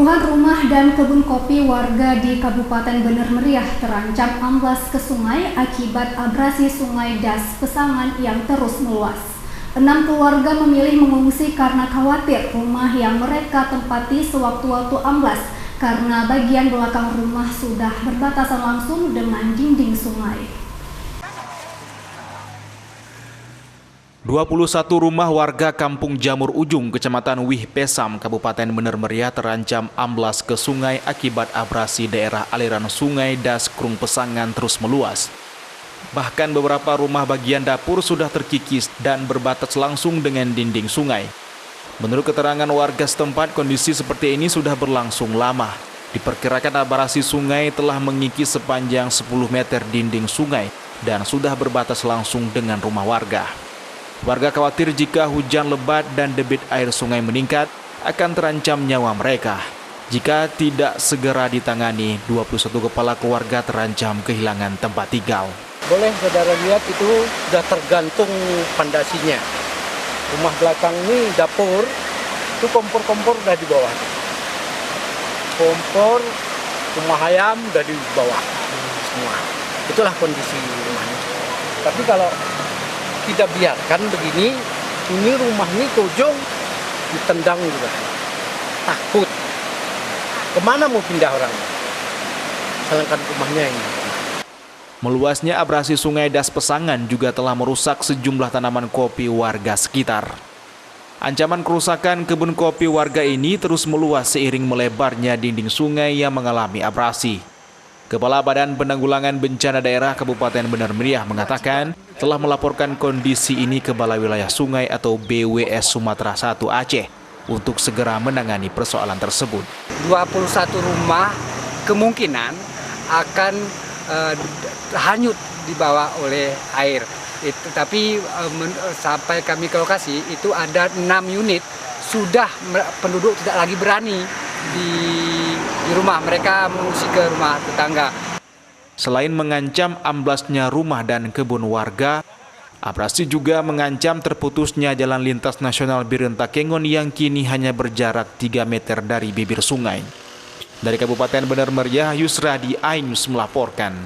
Puluhan rumah dan kebun kopi warga di Kabupaten Bener Meriah terancam amblas ke sungai akibat abrasi Sungai Das Pesangan yang terus meluas. 6 keluarga memilih mengungsi karena khawatir rumah yang mereka tempati sewaktu-waktu amblas karena bagian belakang rumah sudah berbatasan langsung dengan dinding sungai. 21 rumah warga Kampung Jamur Ujung, Kecamatan Wih Pesam, Kabupaten Bener Meriah terancam amblas ke sungai akibat abrasi daerah aliran Sungai Das Krung Pesangan terus meluas. Bahkan beberapa rumah bagian dapur sudah terkikis dan berbatas langsung dengan dinding sungai. Menurut keterangan warga setempat, kondisi seperti ini sudah berlangsung lama. Diperkirakan abrasi sungai telah mengikis sepanjang 10 meter dinding sungai dan sudah berbatas langsung dengan rumah warga. Warga khawatir jika hujan lebat dan debit air sungai meningkat akan terancam nyawa mereka. Jika tidak segera ditangani, 21 kepala keluarga terancam kehilangan tempat tinggal. Boleh saudara lihat itu sudah tergantung pondasinya. Rumah belakang ini dapur, itu kompor-kompor udah di bawah. Kompor, rumah ayam udah di bawah semua. Itulah kondisi rumahnya. Tapi kalau kita biarkan begini, ini rumah ini ke ujung ditendang juga. Takut. Kemana mau pindah orang? Salahkan rumahnya ini. Meluasnya abrasi Sungai Das Pesangan juga telah merusak sejumlah tanaman kopi warga sekitar. Ancaman kerusakan kebun kopi warga ini terus meluas seiring melebarnya dinding sungai yang mengalami abrasi. Kepala Badan Penanggulangan Bencana Daerah Kabupaten Bener Meriah mengatakan telah melaporkan kondisi ini ke Balai Wilayah Sungai atau BWS Sumatera 1 Aceh untuk segera menangani persoalan tersebut. 21 rumah kemungkinan akan hanyut dibawa oleh air. Tapi sampai kami ke lokasi itu ada 6 unit sudah penduduk tidak lagi berani di rumah, mereka mengungsi ke rumah tetangga. Selain mengancam amblasnya rumah dan kebun warga, abrasi juga mengancam terputusnya jalan lintas nasional Birentakengon yang kini hanya berjarak 3 meter dari bibir sungai. Dari Kabupaten Bener Meriah, Yusradi, iNews melaporkan.